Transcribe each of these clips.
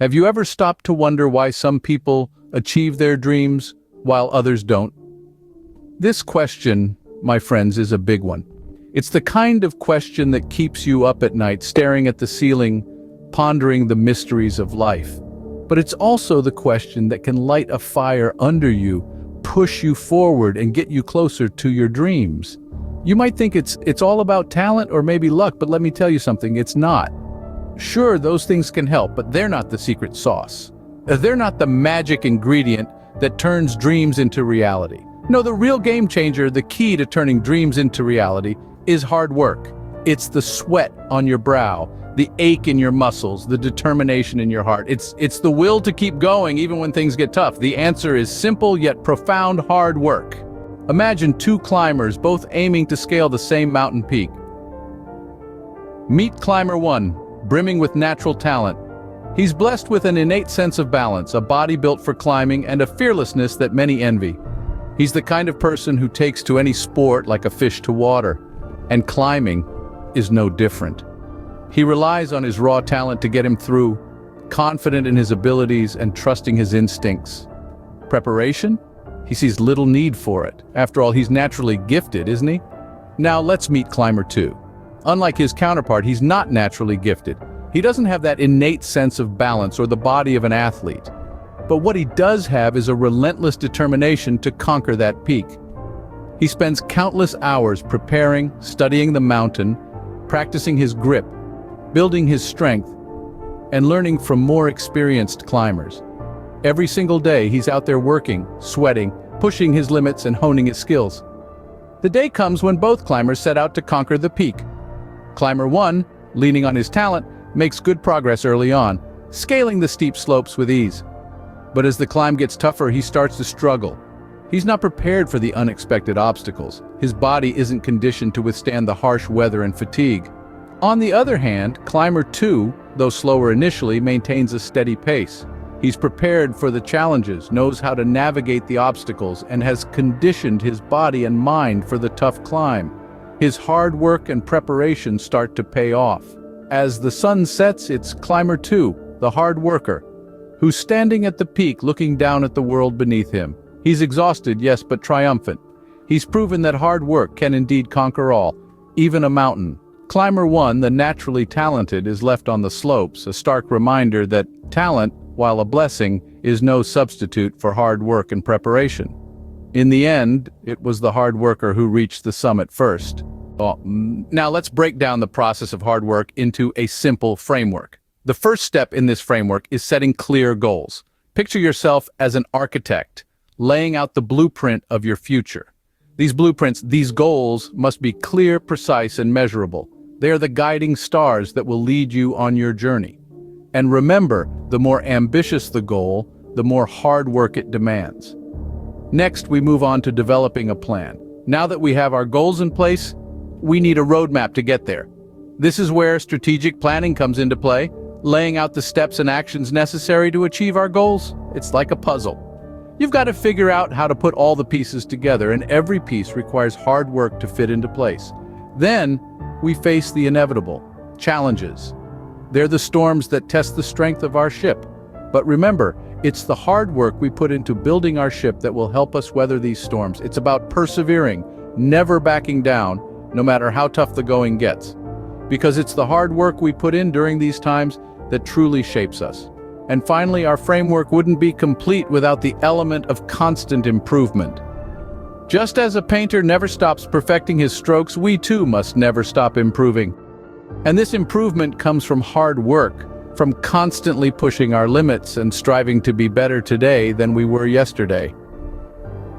Have you ever stopped to wonder why some people achieve their dreams while others don't? This question, my friends, is a big one. It's the kind of question that keeps you up at night, staring at the ceiling, pondering the mysteries of life. But it's also the question that can light a fire under you, push you forward, and get you closer to your dreams. You might think it's all about talent or maybe luck, but let me tell you something, it's not. Sure, those things can help, but they're not the secret sauce. They're not the magic ingredient that turns dreams into reality. No, the real game changer, the key to turning dreams into reality, is hard work. It's the sweat on your brow, the ache in your muscles, the determination in your heart. It's the will to keep going even when things get tough. The answer is simple yet profound: hard work. Imagine two climbers both aiming to scale the same mountain peak. Meet climber one, brimming with natural talent. He's blessed with an innate sense of balance, a body built for climbing, and a fearlessness that many envy. He's the kind of person who takes to any sport like a fish to water, and climbing is no different. He relies on his raw talent to get him through, confident in his abilities and trusting his instincts. Preparation? He sees little need for it. After all, he's naturally gifted, isn't he? Now let's meet climber two. Unlike his counterpart, he's not naturally gifted. He doesn't have that innate sense of balance or the body of an athlete. But what he does have is a relentless determination to conquer that peak. He spends countless hours preparing, studying the mountain, practicing his grip, building his strength, and learning from more experienced climbers. Every single day, he's out there working, sweating, pushing his limits and honing his skills. The day comes when both climbers set out to conquer the peak. Climber one, leaning on his talent, makes good progress early on, scaling the steep slopes with ease. But as the climb gets tougher, he starts to struggle. He's not prepared for the unexpected obstacles. His body isn't conditioned to withstand the harsh weather and fatigue. On the other hand, climber two, though slower initially, maintains a steady pace. He's prepared for the challenges, knows how to navigate the obstacles, and has conditioned his body and mind for the tough climb. His hard work and preparation start to pay off. As the sun sets, it's climber two, the hard worker, who's standing at the peak looking down at the world beneath him. He's exhausted, yes, but triumphant. He's proven that hard work can indeed conquer all, even a mountain. Climber one, the naturally talented, is left on the slopes, a stark reminder that talent, while a blessing, is no substitute for hard work and preparation. In the end, it was the hard worker who reached the summit first. Now let's break down the process of hard work into a simple framework. The first step in this framework is setting clear goals. Picture yourself as an architect, laying out the blueprint of your future. These goals must be clear, precise, and measurable. They are the guiding stars that will lead you on your journey. And remember, the more ambitious the goal, the more hard work it demands. Next, we move on to developing a plan. Now that we have our goals in place, we need a roadmap to get there. This is where strategic planning comes into play, laying out the steps and actions necessary to achieve our goals. It's like a puzzle. You've got to figure out how to put all the pieces together, and every piece requires hard work to fit into place. Then, we face the inevitable challenges. They're the storms that test the strength of our ship. But remember, it's the hard work we put into building our ship that will help us weather these storms. It's about persevering, never backing down, no matter how tough the going gets. Because it's the hard work we put in during these times that truly shapes us. And finally, our framework wouldn't be complete without the element of constant improvement. Just as a painter never stops perfecting his strokes, we too must never stop improving. And this improvement comes from hard work, from constantly pushing our limits and striving to be better today than we were yesterday.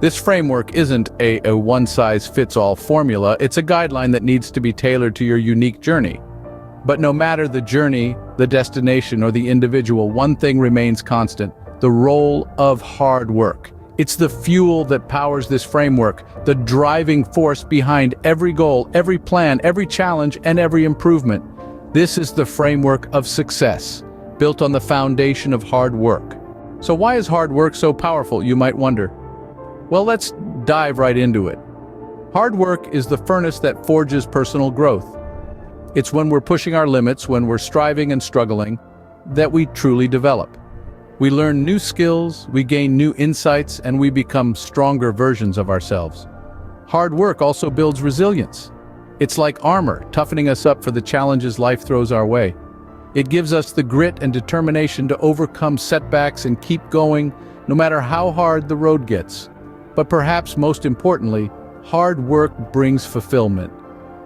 This framework isn't a one-size-fits-all formula, it's a guideline that needs to be tailored to your unique journey. But no matter the journey, the destination, or the individual, one thing remains constant: the role of hard work. It's the fuel that powers this framework, the driving force behind every goal, every plan, every challenge, and every improvement. This is the framework of success, built on the foundation of hard work. So why is hard work so powerful, you might wonder? Well, let's dive right into it. Hard work is the furnace that forges personal growth. It's when we're pushing our limits, when we're striving and struggling, that we truly develop. We learn new skills, we gain new insights, and we become stronger versions of ourselves. Hard work also builds resilience. It's like armor, toughening us up for the challenges life throws our way. It gives us the grit and determination to overcome setbacks and keep going, no matter how hard the road gets. But perhaps most importantly, hard work brings fulfillment.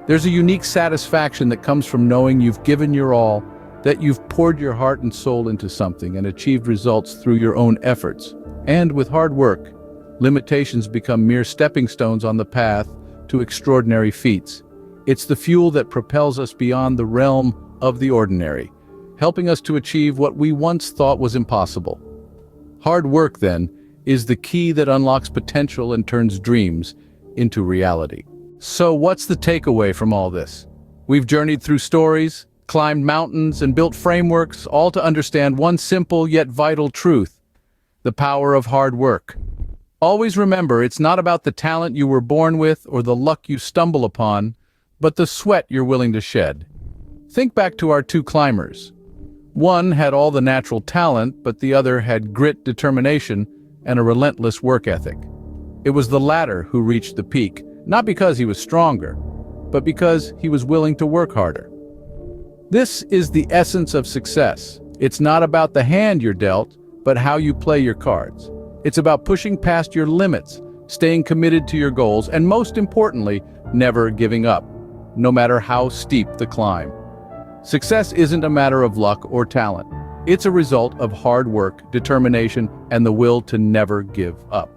There's a unique satisfaction that comes from knowing you've given your all, that you've poured your heart and soul into something and achieved results through your own efforts. And with hard work, limitations become mere stepping stones on the path to extraordinary feats. It's the fuel that propels us beyond the realm of the ordinary, helping us to achieve what we once thought was impossible. Hard work, then, is the key that unlocks potential and turns dreams into reality. So what's the takeaway from all this? We've journeyed through stories, climbed mountains, and built frameworks, all to understand one simple yet vital truth: the power of hard work. Always remember, it's not about the talent you were born with or the luck you stumble upon, but the sweat you're willing to shed. Think back to our two climbers. One had all the natural talent, but the other had grit, determination, and a relentless work ethic. It was the latter who reached the peak, not because he was stronger, but because he was willing to work harder. This is the essence of success. It's not about the hand you're dealt, but how you play your cards. It's about pushing past your limits, staying committed to your goals, and most importantly, never giving up, no matter how steep the climb. Success isn't a matter of luck or talent. It's a result of hard work, determination, and the will to never give up.